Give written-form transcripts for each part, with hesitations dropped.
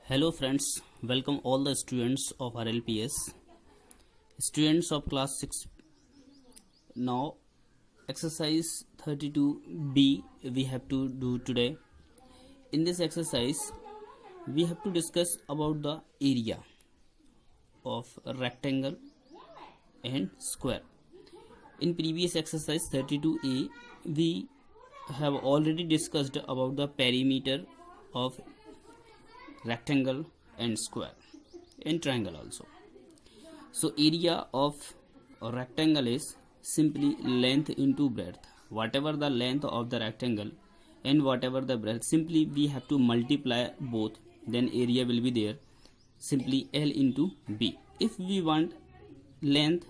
Hello friends, welcome all the students of RLPS. Students of class 6. Now exercise 32B we have to do today. In this exercise we have to discuss about the area of a rectangle and square. In previous exercise 32A we have already discussed about the perimeter of rectangle and square and triangle also. So area of a rectangle is simply length into breadth. Whatever the length of the rectangle and whatever the breadth, simply we have to multiply both, then area will be there, simply L into B. If we want length,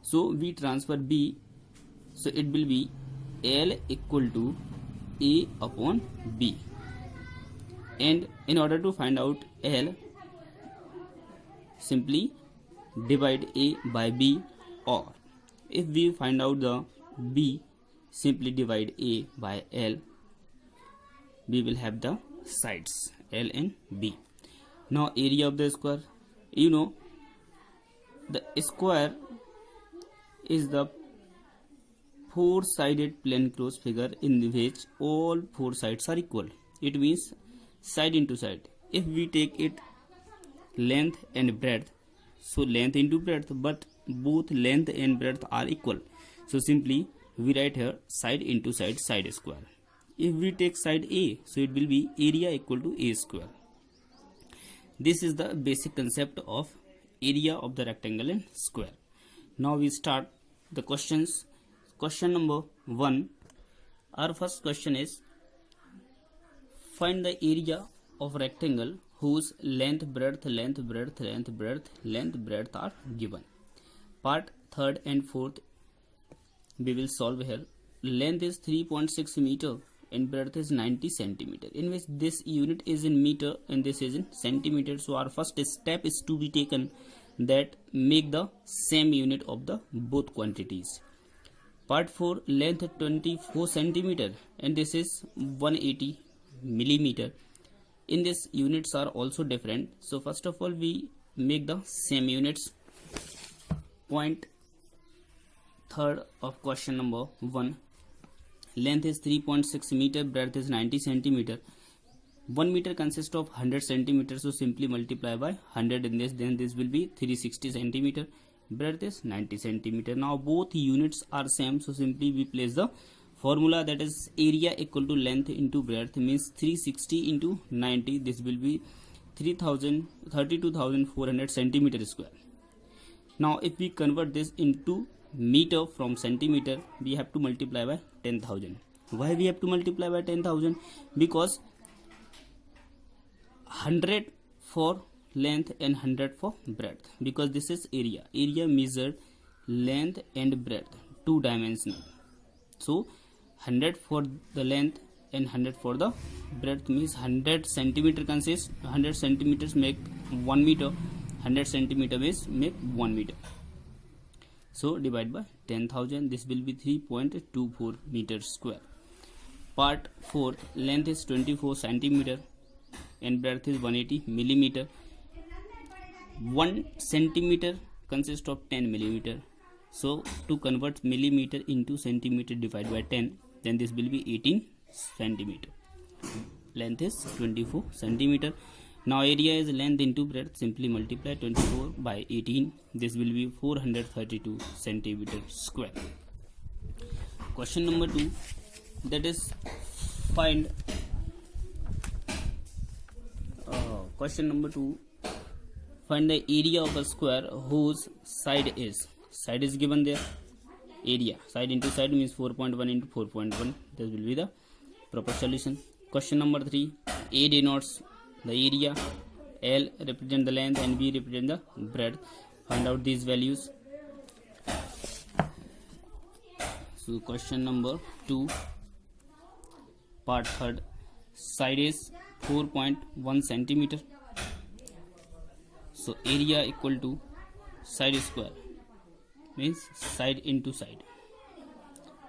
so we transfer B, so it will be L equal to A upon B. And in order to find out L, simply divide A by B, or if we find out the B, simply divide A by L. We will have the sides L and B. Now area of the square, you know, the square is the four-sided plain close figure in which all four sides are equal. It means side into side. If we take it length and breadth, so length into breadth, but both length and breadth are equal, so simply we write here side into side, side square. If we take side A, so it will be area equal to A square. This is the basic concept of area of the rectangle and square. Now we start the questions. Question number 1. Our first question is, find the area of rectangle whose length, breadth, length, breadth, length, breadth, length, breadth are given. Part 3rd and 4th we will solve here. Length is 3.6 meter and breadth is 90 centimeter, in which this unit is in meter and this is in centimeter. So our first step is to be taken, that make the same unit of the both quantities. Part 4, length 24 centimeter and this is 180 millimeter. In this units are also different, so first of all we make the same units. Point 3rd of question number 1, length is 3.6 meter, breadth is 90 centimeter. 1 meter consists of 100 centimeters, so simply multiply by 100 in this, then this will be 360 centimeter. Breadth is 90 centimeter. Now both units are same, so simply we place the formula, that is area equal to length into breadth, means 360 into 90, this will be 32,400 centimeter square. Now if we convert this into meter from centimeter, we have to multiply by 10,000. Why we have to multiply by 10,000? Because 100 for length and 100 for breadth, because this is area measured length and breadth, two dimensional. So 100 for the length and 100 for the breadth, means 100 centimeter consists, 100 centimeters make 1 meter, 100 centimeter is make 1 meter. So divide by 10,000, this will be 3.24 meters square. Part 4, length is 24 centimeter and breadth is 180 millimeter. 1 centimeter consists of 10 millimeter. So to convert millimeter into centimeter, divide by 10, then this will be 18 centimeter. Length is 24 centimeter. Now area is length into breadth, simply multiply 24 by 18, this will be 432 centimeter square. Question number 2, that is find find the area of a square whose side is given there. Area side into side means 4.1 into 4.1, this will be the proper solution. Question number 3, A denotes the area, L represent the length and B represent the breadth. Find out these values. So question number 2, part 3rd, side is 4.1 centimeter, so area equal to side square, means side into side,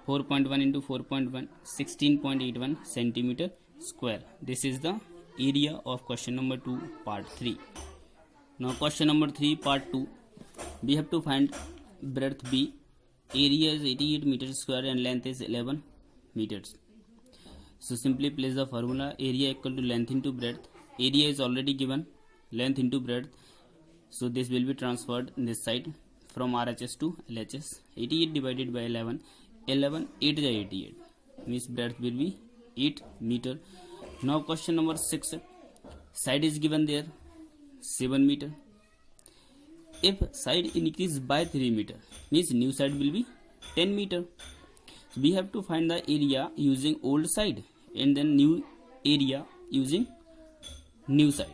4.1 into 4.1, 16.81 centimeter square. This is the area of question number 2 part 3. Now question number 3 part 2, we have to find breadth B. Area is 88 meters square and length is 11 meters. So simply place the formula area equal to length into breadth. Area is already given, length into breadth. So this will be transferred in this side from RHS to LHS. 88 divided by 11. 11 8 is 88. Means breadth will be 8 meter. Now question number 6. Side is given there 7 meter. If side increase by 3 meter, means new side will be 10 meter. So we have to find the area using old side and then new area using new side.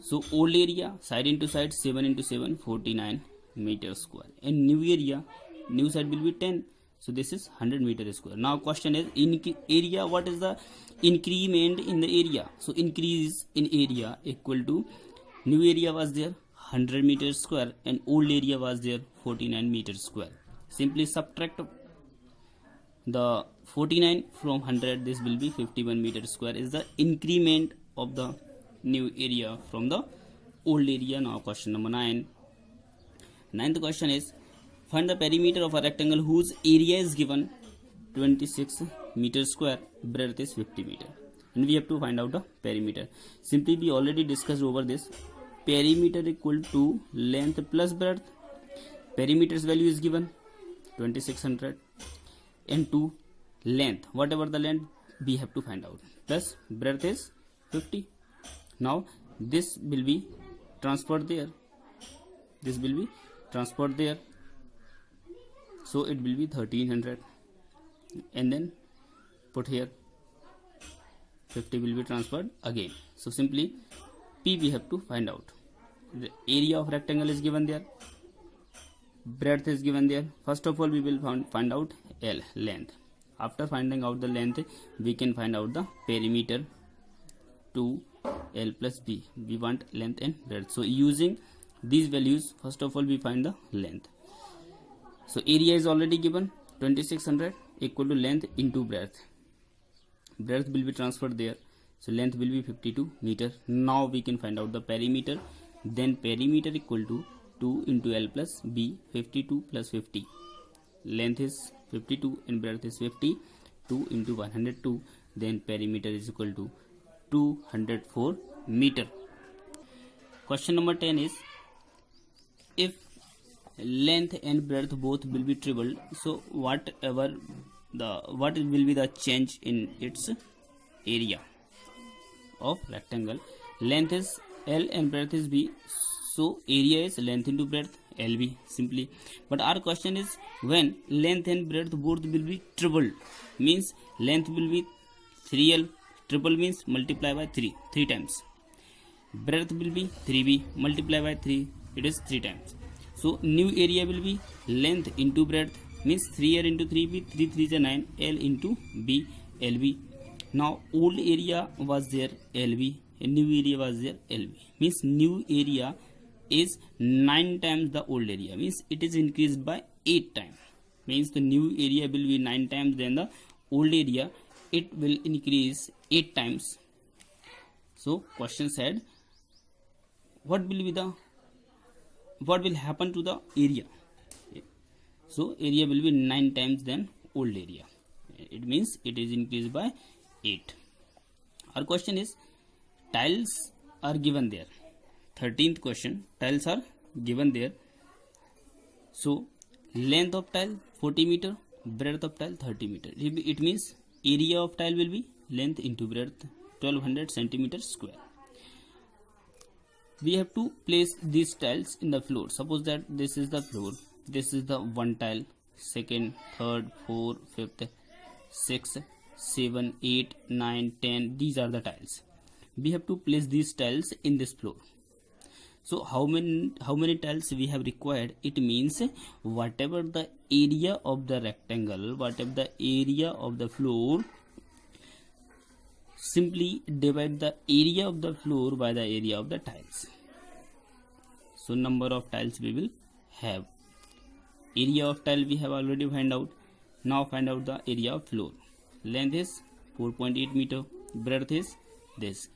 So old area, side into side, 7 into 7, 49 meters square. And new area, new side will be 10. So this is 100 meters square. Now question is, in area, what is the increment in the area? So increase in area equal to, new area was there 100 meters square and old area was there 49 meters square. Simply subtract the 49 from 100, this will be 51 meters square is the increment of the new area from the old area. Now question number 9. Ninth question is, find the perimeter of a rectangle whose area is given 26 meters square, breadth is 50 meter. And we have to find out the perimeter. Simply we already discussed over this. Perimeter equal to length plus breadth. Perimeter's value is given 2600 and to length, whatever the length we have to find out, plus breadth is 50. Now this will be transferred there, this will be transferred there, so it will be 1300 and then put here 50 will be transferred again. So simply P we have to find out. The area of rectangle is given there, breadth is given there. First of all we will find out L, length. After finding out the length, we can find out the perimeter to L plus B. We want length and breadth. So using these values, first of all we find the length. So area is already given 2600 equal to length into breadth. Breadth will be transferred there. So length will be 52 meter. Now we can find out the perimeter. Then perimeter equal to 2 into L plus B, 52 plus 50. Length is 52 and breadth is 50. 2 into 102. Then perimeter is equal to 204 meter. Question number 10 is, if length and breadth both will be tripled, so what will be the change in its area of rectangle? Length is L and breadth is B, so area is length into breadth, LB simply. But our question is, when length and breadth both will be tripled, means length will be 3L, triple means multiply by 3 times. Breadth will be 3B, multiply by 3, it is 3 times. So new area will be length into breadth, means 3L into 3B, 3 3 is 9, L into B, LB. Now old area was there LB and new area was there LB, means new area is 9 times the old area, means it is increased by 8 times, means the new area will be 9 times than the old area, it will increase 8 times. So question said, what will happen to the area? So area will be 9 times than old area, it means it is increased by 8. Our question is, tiles are given there. 13th question, tiles are given there. So length of tile 40 meter, breadth of tile 30 meter. It means area of tile will be length into breadth, 1200 centimeters square. We have to place these tiles in the floor. Suppose that this is the floor, this is the one tile, second, third, fourth, fifth, 6, 7, 8, 9, 10. These are the tiles. We have to place these tiles in this floor. So how many tiles we have required? It means whatever the area of the rectangle, whatever the area of the floor, simply divide the area of the floor by the area of the tiles. So number of tiles we will have. Area of tile we have already find out. Now find out the area of floor. Length is 4.8 meter, breadth is this.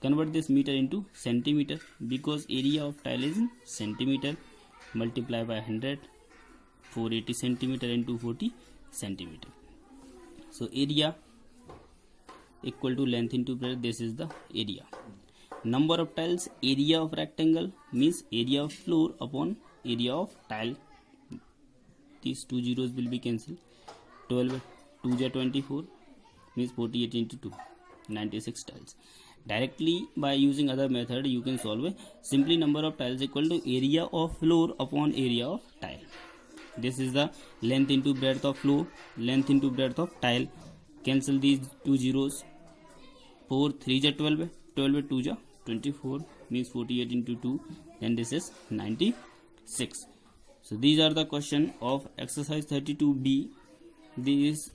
convert this meter into centimeter, because area of tile is in centimeter. Multiply by 100, 480 centimeter into 40 centimeter. So area equal to length into breadth. This is the area. Number of tiles, area of rectangle means area of floor upon area of tile. These two zeros will be cancelled. 12 2 ja 24 means 48 into 2, 96 tiles. Directly by using other method you can solve it. Simply number of tiles equal to area of floor upon area of tile. This is the length into breadth of floor, length into breadth of tile. Cancel these two zeros. 4 3 ja 12, 12 2 ja 24 means 48 into 2, then this is 96. So these are the question of exercise 32b. This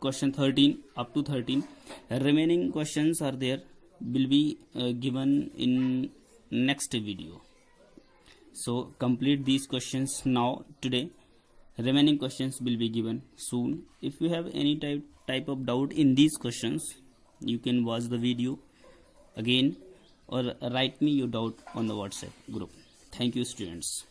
question 13 up to 13. Remaining questions are there, will be given in next video. So complete these questions now today. Remaining questions will be given soon. If you have any type of doubt in these questions, you can watch the video again or write me your doubt on the WhatsApp group. Thank you, students.